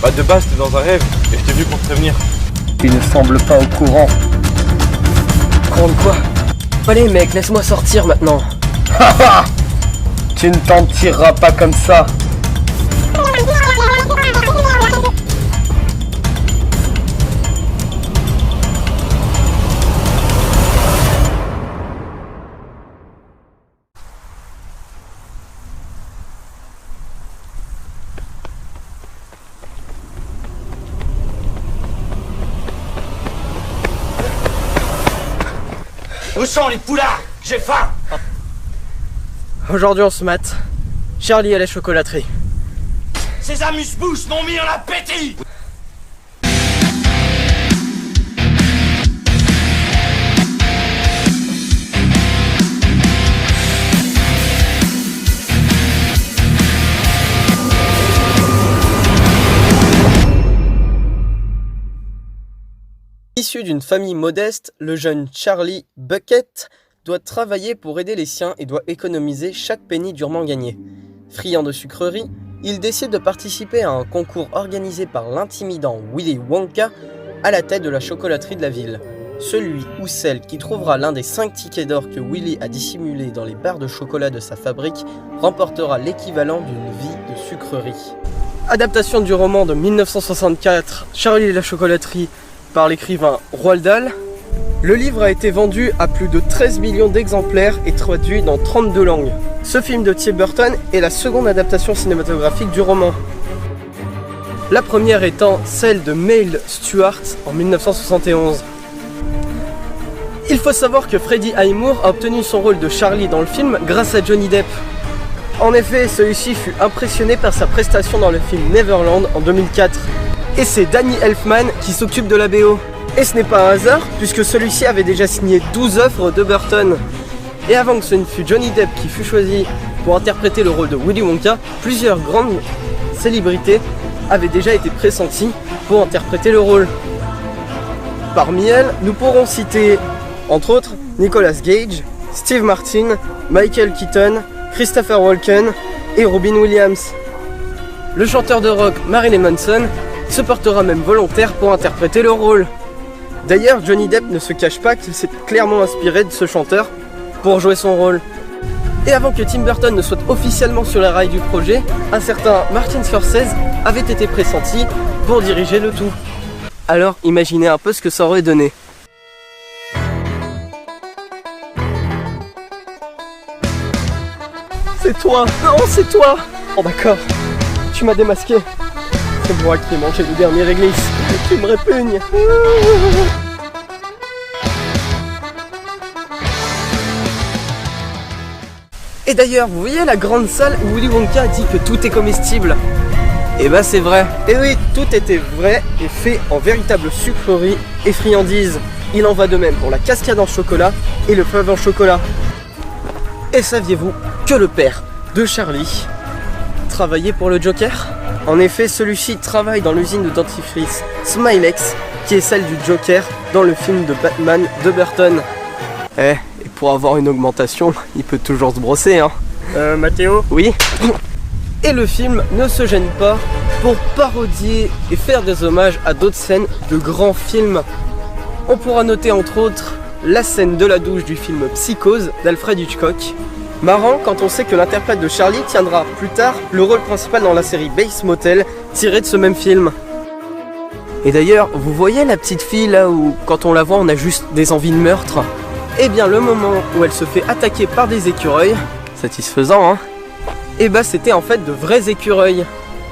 Bah de base t'es dans un rêve et je t'ai vu pour te prévenir. Il ne semble pas au courant. Prendre quoi? Allez mec, laisse-moi sortir maintenant. Haha. Tu ne t'en tireras pas comme ça. Où sont les poulards? J'ai faim! Aujourd'hui on se mate. Charlie à la chocolaterie. Ces amuse-bouches m'ont mis en appétit! Issu d'une famille modeste, le jeune Charlie Bucket doit travailler pour aider les siens et doit économiser chaque penny durement gagné. Friand de sucreries, il décide de participer à un concours organisé par l'intimidant Willy Wonka à la tête de la chocolaterie de la ville. Celui ou celle qui trouvera l'un des 5 tickets d'or que Willy a dissimulés dans les barres de chocolat de sa fabrique remportera l'équivalent d'une vie de sucrerie. Adaptation du roman de 1964, Charlie et la chocolaterie, par l'écrivain Roald Dahl. Le livre a été vendu à plus de 13 millions d'exemplaires et traduit dans 32 langues. Ce film de Tim Burton est la seconde adaptation cinématographique du roman. La première étant celle de Mel Stuart en 1971. Il faut savoir que Freddie Highmore a obtenu son rôle de Charlie dans le film grâce à Johnny Depp. En effet, celui-ci fut impressionné par sa prestation dans le film Neverland en 2004. Et c'est Danny Elfman qui s'occupe de la BO. Et ce n'est pas un hasard, puisque celui-ci avait déjà signé 12 œuvres de Burton. Et avant que ce ne fût Johnny Depp qui fut choisi pour interpréter le rôle de Willy Wonka, plusieurs grandes célébrités avaient déjà été pressenties pour interpréter le rôle. Parmi elles, nous pourrons citer, entre autres, Nicolas Cage, Steve Martin, Michael Keaton, Christopher Walken et Robin Williams. Le chanteur de rock Marilyn Manson se portera même volontaire pour interpréter le rôle. D'ailleurs, Johnny Depp ne se cache pas qu'il s'est clairement inspiré de ce chanteur pour jouer son rôle. Et avant que Tim Burton ne soit officiellement sur les rails du projet, un certain Martin Scorsese avait été pressenti pour diriger le tout. Alors imaginez un peu ce que ça aurait donné. C'est toi! Non, c'est toi! Oh d'accord, tu m'as démasqué. C'est moi qui ai mangé le dernier réglisse. Tu me répugnes. Et d'ailleurs, vous voyez la grande salle où Willy Wonka dit que tout est comestible? Et bah c'est vrai. Et oui, tout était vrai et fait en véritable sucrerie et friandise. Il en va de même pour la cascade en chocolat et le fave en chocolat. Et saviez-vous que le père de Charlie travaillait pour le Joker? En effet, celui-ci travaille dans l'usine de dentifrice Smilex, qui est celle du Joker dans le film de Batman de Burton. Et pour avoir une augmentation, il peut toujours se brosser, hein. Mathéo? Oui. Et le film ne se gêne pas pour parodier et faire des hommages à d'autres scènes de grands films. On pourra noter entre autres la scène de la douche du film Psychose d'Alfred Hitchcock. Marrant quand on sait que l'interprète de Charlie tiendra plus tard le rôle principal dans la série Bates Motel, tirée de ce même film. Et d'ailleurs, vous voyez la petite fille là où quand on la voit on a juste des envies de meurtre? Eh bien le moment où elle se fait attaquer par des écureuils, satisfaisant hein, et bah c'était en fait de vrais écureuils.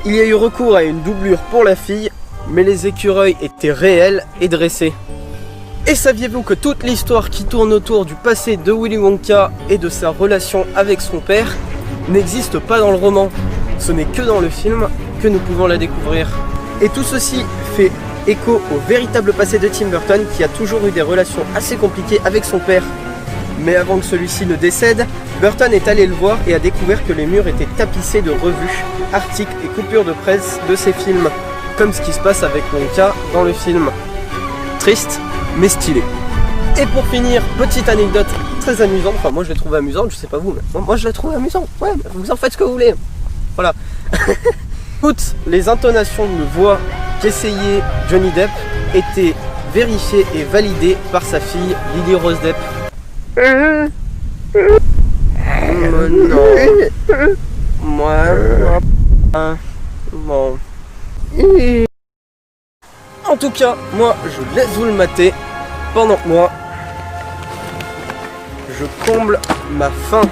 Il y a eu recours à une doublure pour la fille, mais les écureuils étaient réels et dressés. Et saviez-vous que toute l'histoire qui tourne autour du passé de Willy Wonka et de sa relation avec son père n'existe pas dans le roman? Ce n'est que dans le film que nous pouvons la découvrir. Et tout ceci fait écho au véritable passé de Tim Burton qui a toujours eu des relations assez compliquées avec son père. Mais avant que celui-ci ne décède, Burton est allé le voir et a découvert que les murs étaient tapissés de revues, articles et coupures de presse de ses films, comme ce qui se passe avec Wonka dans le film. Triste, mais stylé. Et pour finir, petite anecdote très amusante, enfin moi je l'ai trouvée amusante, je sais pas vous, mais moi je la trouve amusante, ouais, vous en faites ce que vous voulez. Voilà. Toutes les intonations de voix qu'essayait Johnny Depp étaient vérifiées et validées par sa fille Lily Rose Depp. Non. Moi. Bon. En tout cas, moi, je laisse vous le mater pendant que moi, je comble ma faim.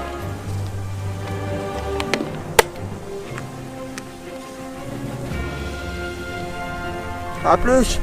À plus.